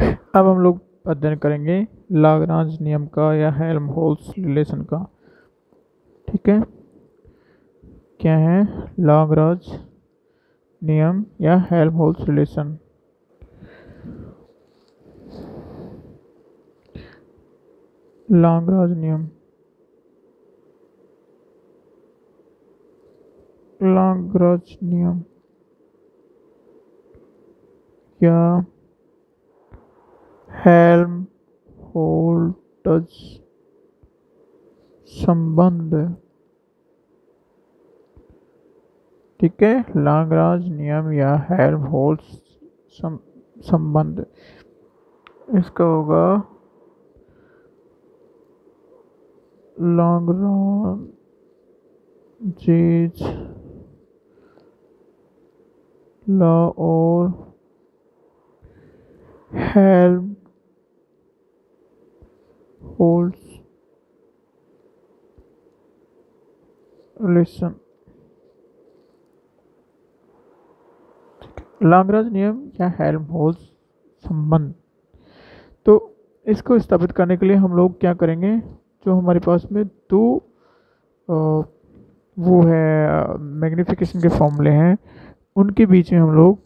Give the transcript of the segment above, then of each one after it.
अब हम लोग अध्ययन करेंगे लाग्रांज नियम का या हेल्महोल्ट्ज़ रिलेशन का। ठीक है, क्या है लाग्रांज नियम या हेल्महोल्ट्ज़ रिलेशन। लाग्रांज नियम, लाग्रांज नियम या हेल्महोल्ट्ज़ संबंध। ठीक है, लाग्रांज नियम या हेल्महोल्ट्ज़ संबंध, इसका होगा लाग्रांजेज लॉ और हेल्महोल्ट्ज़ रिलेशन। लाग्रांज नियम या हेल्महोल्ट्ज़ संबंध, तो इसको स्थापित करने के लिए हम लोग क्या करेंगे, जो हमारे पास में दो वो है मैग्निफिकेशन के फॉर्मूले हैं, उनके बीच में हम लोग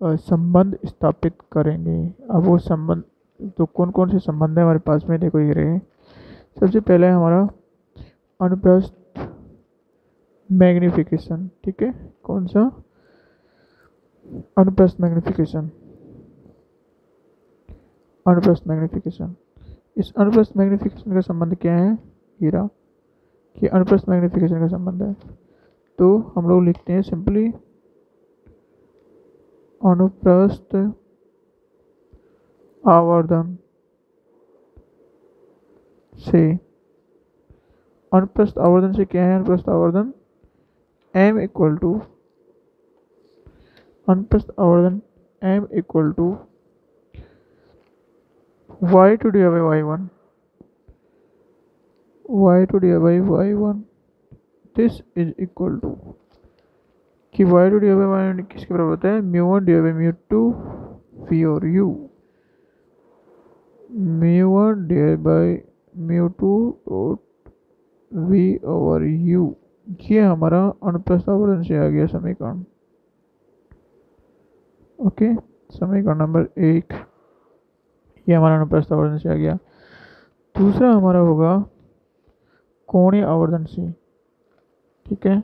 संबंध स्थापित करेंगे। अब वो संबंध तो कौन कौन से संबंध है हमारे पास में, देखो ये रहे। सबसे पहले हमारा अनुप्रस्थ मैग्निफिकेशन। ठीक है, कौन सा, अनुप्रस्थ मैग्निफिकेशन। अनुप्रस्थ मैग्निफिकेशन, इस अनुप्रस्थ मैग्निफिकेशन का संबंध क्या है, हीरा कि अनुप्रस्थ मैग्निफिकेशन का संबंध है। तो हम लोग लिखते हैं सिंपली अनुप्रस्थ आवर्धन से, अनुप्रस्थ आवर्धन से क्या है, अनुप्रस्थ आवर्धन m इक्वल टू, अनुप्रस्थ आवर्धन m equal to y two divide by y1, y two divide by y1, this is equal to कि y two divide by y1 किसके बराबर होता है, μ1 डिवाइड बाई μ2 v और u, μ1 divide by μ2 dot v over u। ये हमारा अनुप्रस्थ आवर्धन से आ गया समीकरण। ओके, समीकरण नंबर 1 ये हमारा अनुप्रस्थ आवर्धन से आ गया। दूसरा हमारा होगा कोणीय आवर्धन से। ठीक है,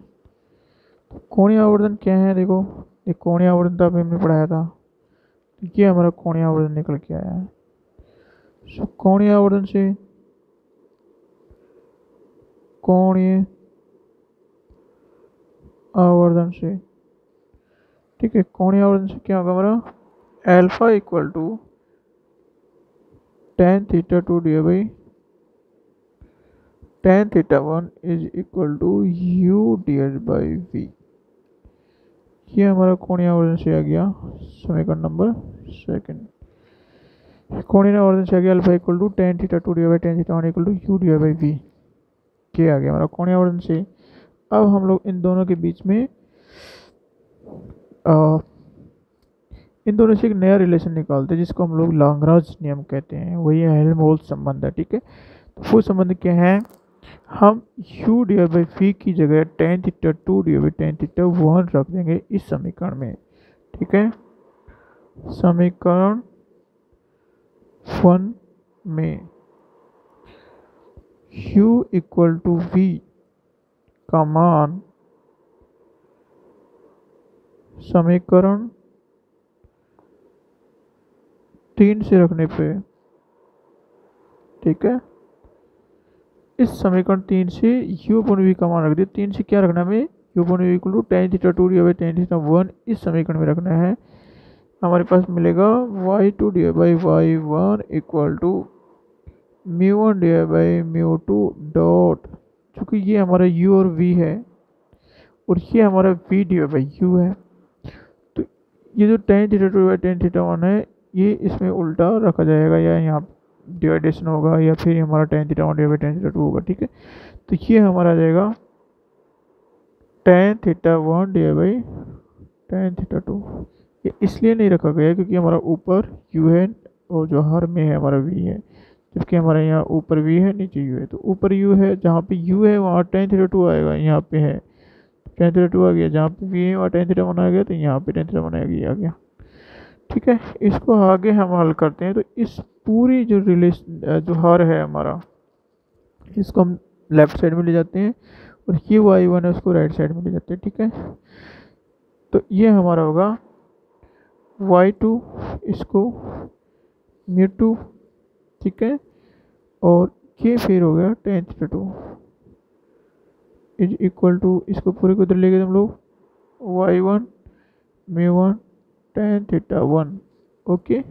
कोणीय आवर्धन क्या है, देखो ये कोणीय आवर्धन तो अभी हमने पढ़ाया था, ये हमारा कोणीय आवर्धन निकल के आया है। कोणीय आवर्धन से, कोणीय आवर्धन से, ठीक है, कोणीय आवर्धन से क्या होगा हमारा, alpha equal to tan theta 2 divide by tan theta 1 is equal to u divide by v। ये हमारा कोणीय आवर्धन से आ गया समीकरण नंबर 2। कोणीय आवर्धन से आ गया alpha equal to tan theta 2 divide by tan theta 1 equal to u divide by v। ये आ गया हमारा कोणीय आवर्धन से। अब हम लोग इन दोनों के बीच में इन दोनों से एक नया रिलेशन निकालते हैं जिसको हम लोग लाग्रांज नियम कहते हैं, वही हेल्महोल्ट्ज़ संबंध है। ठीक है, तो वो संबंध क्या है, हम u डिवाइड बाई v की जगह tan theta 2 divide by tan theta 1 रख देंगे इस समीकरण में। ठीक है, समीकरण 1 में u इक्वल टू v का मान समीकरण 3 से रखने पे, ठीक है, इस समीकरण 3 से u अपन v का मान रख दिया। 3 से क्या रखना है हमें, u अपन v equal to tan theta 2 divide by tan theta 1 इस समीकरण में रखना है। हमारे पास मिलेगा y2 divide by y1 equal to μ1 divide by μ2 dot, चूँकि ये हमारा u और v है और ये हमारा v डिवाइड बाई u है, तो ये जो tan theta 2 by tan theta 1 है ये इसमें उल्टा रखा जाएगा या यहाँ डिवाइडेशन होगा या फिर हमारा tan theta 1 divide by tan theta 2 होगा। ठीक है, तो ये हमारा आ जाएगा tan theta 1 divide by tan theta 2। ये इसलिए नहीं रखा गया क्योंकि हमारा ऊपर u है और जो हर में है हमारा वी है, जबकि हमारे यहाँ ऊपर वी है नीचे यू है। तो ऊपर यू है, जहाँ पे यू है वहाँ tan थीटा 2 आएगा, यहाँ पे है tan थीटा 2 आ गया, जहाँ पे वी है वहाँ tan थीटा 1 आ गया, तो यहाँ पे tan थीटा 1 आ गया। ठीक है, इसको आगे हम हल करते हैं। तो इस पूरी जो जो हर है हमारा, इसको हम लेफ्ट साइड में ले जाते हैं और ये y1 है उसको राइट साइड में ले जाते हैं। ठीक है, तो ये हमारा होगा y2, इसको μ2, ठीक है, और ये फिर हो गया tan theta 2 is equal to, इसको पूरे को इधर ले गए हम लोग, y1 μ1 tan थीटा 1। ओके,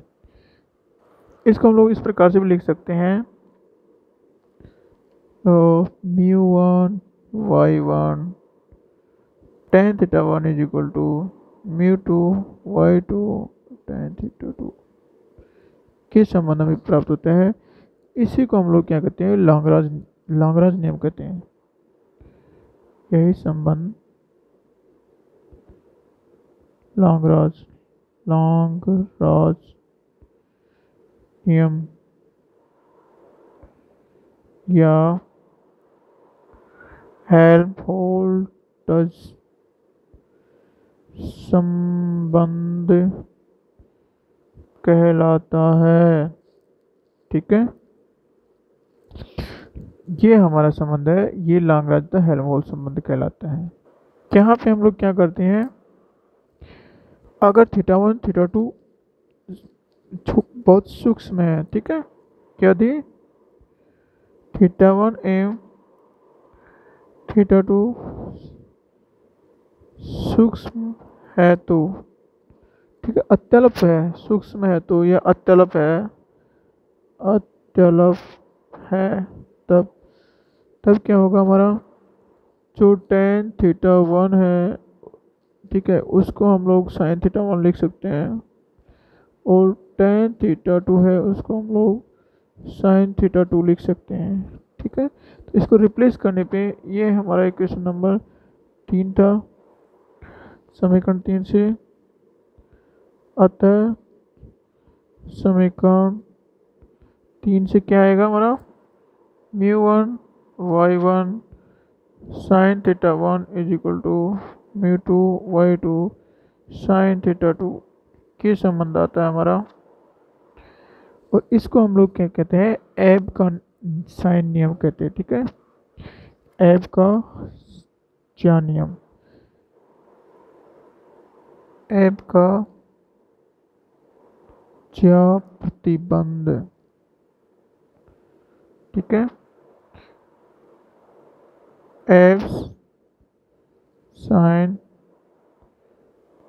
इसको हम लोग इस प्रकार से भी लिख सकते हैं, तो μ1 y1 tan theta 1 is equal to μ2 y2 tan theta 2 के संबंध में प्राप्त होता है। इसी को हम लोग क्या कहते हैं, लाग्रांज नियम कहते हैं। यही संबंध लाग्रांज नियम या हेल्महोल्ट्ज़ संबंध कहलाता है। ठीक है, ये हमारा संबंध है, ये लाग्रांज हेल्महोल्ट्ज़ संबंध कहलाता है। यहाँ पे हम लोग क्या करते हैं, अगर थीटा 1 थीटा 2 बहुत सूक्ष्म है, ठीक है, क्या दी, थीटा 1 एवं थीटा 2 सूक्ष्म है तो, ठीक है, अत्यल्प है, सूक्ष्म है तो यह अत्यल्प है, तब क्या होगा, हमारा जो tan थीटा 1 है, ठीक है, उसको हम लोग sin थीटा 1 लिख सकते हैं, और tan थीटा 2 है उसको हम लोग sin थीटा 2 लिख सकते हैं। ठीक है, तो इसको रिप्लेस करने पे ये हमारा इक्वेशन नंबर 3 था, समीकरण 3 से। अतः समीकरण 3 से क्या आएगा हमारा, μ1 y1 sin theta 1 is equal to μ2 y2 sin theta 2 के संबंध आता है हमारा। और इसको हम लोग क्या कहते हैं, एब का साइन नियम कहते हैं। ठीक है, एब का क्या नियम, एब का क्या प्रतिबंध। ठीक है, एब्स साइन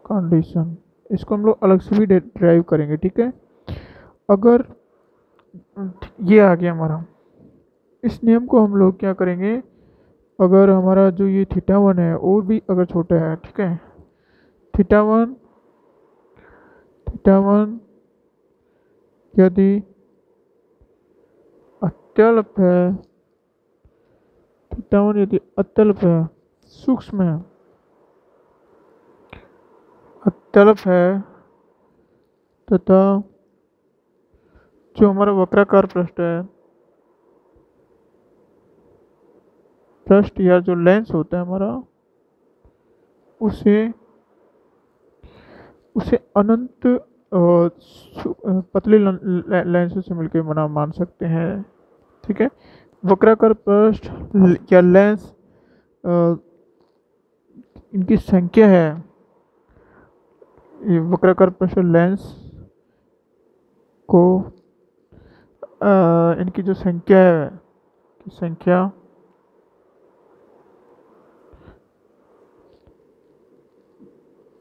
कंडीशन, इसको हम लोग अलग से भी ड्राइव करेंगे। ठीक है, अगर ये आ गया हमारा, इस नियम को हम लोग क्या करेंगे, अगर हमारा जो ये थीटा 1 है और भी अगर छोटा है, ठीक है, थीटा 1 यदि अत्यल्प है, थीटा 1 यदि अत्यल्प है, सूक्ष्म है, अत्यल्प है, तथा जो हमारा वक्राकार पृष्ठ है, पृष्ठ या जो लेंस होता है हमारा, उसे अनंत पतले लेंस से मिलकर मान सकते हैं। ठीक है, वक्राकार पृष्ठ या लेंस, इनकी संख्या है, ये वक्राकार पृष्ठ लेंस को इनकी जो संख्या है, संख्या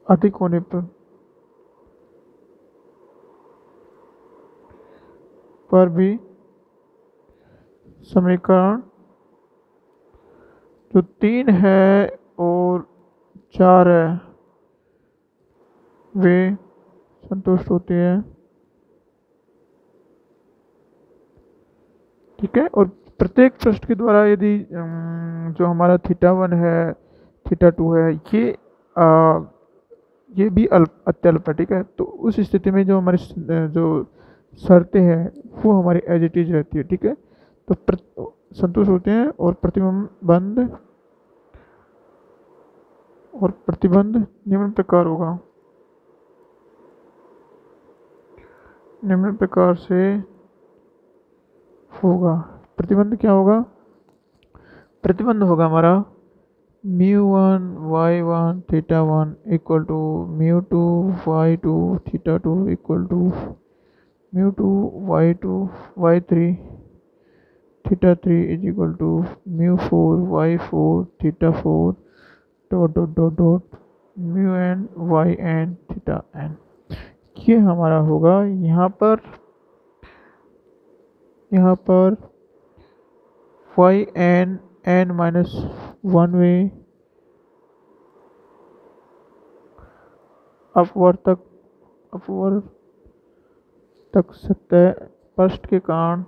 अधिक होने पर भी समीकरण जो 3 है और 4 है वे संतुष्ट होते हैं। ठीक है, और प्रत्येक पृष्ठ के द्वारा यदि जो हमारा थीटा 1 है, थीटा 2 है, ये भी अत्यल्प है। ठीक है, तो उस स्थिति में जो हमारे जो शर्तें हैं वो हमारी एज इट इज रहती है, ठीक है। तो संतुष्ट होते हैं और प्रतिबंध निम्न प्रकार होगा, निम्न प्रकार से होगा। प्रतिबंध क्या होगा? प्रतिबंध होगा हमारा μ1 y1 θ1 equal to μ2 y2 θ2 equal to μ2 y2 y3 θ3 is equal to μ4 y4 θ4 dot dot dot dot μn yn θn। ये हमारा होगा यहाँ पर yn माइनस 1 वे अपवर्त तक सतह पृष्ठ के कारण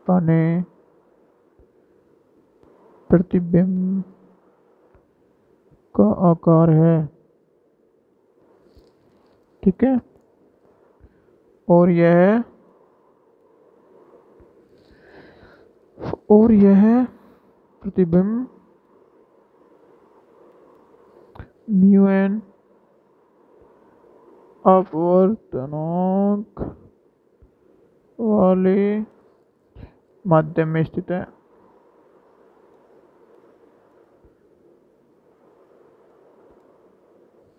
बने प्रतिबिंब का आकार है, ठीक है। और यह प्रतिबिंब μn अपवर्तनांक वाले माध्यम में स्थित है,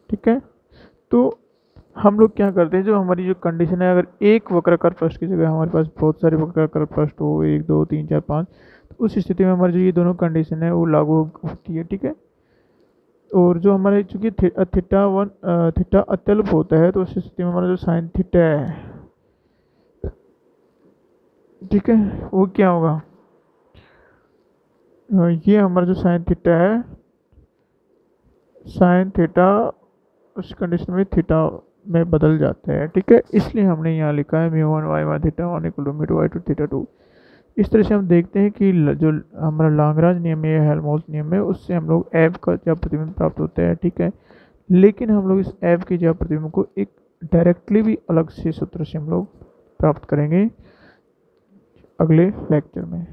ठीक है। तो हम लोग क्या करते हैं, जो हमारी जो कंडीशन है, अगर एक वक्राकार पृष्ठ की जगह हमारे पास बहुत सारे वक्राकार पृष्ठ हो, 1 2 3 4 5, तो उस स्थिति में हमारी जो ये दोनों कंडीशन है वो लागू होती है, ठीक है। और जो हमारे चूंकि थीटा अत्यल्प होता है, तो उस स्थिति में हमारा जो साइन थीटा है, ठीक है, वो क्या होगा? ये हमारा जो साइन थीटा है, साइन थीटा उस कंडीशन में थीटा में बदल जाता है, ठीक है। इसलिए हमने यहाँ लिखा है μ1 y1 θ1 इक्वल टू μ2 y2 θ2। इस तरह से हम देखते हैं कि जो हमारा लाग्रांज नियम है, हेल्महोल्ट्ज नियम है, उससे हम लोग एफ का जब प्रतिबिंब प्राप्त होता है, ठीक है। लेकिन हम लोग इस एफ के जब प्रतिबिंब को एक डायरेक्टली भी अलग से सूत्र से हम लोग प्राप्त करेंगे अगले लेक्चर में।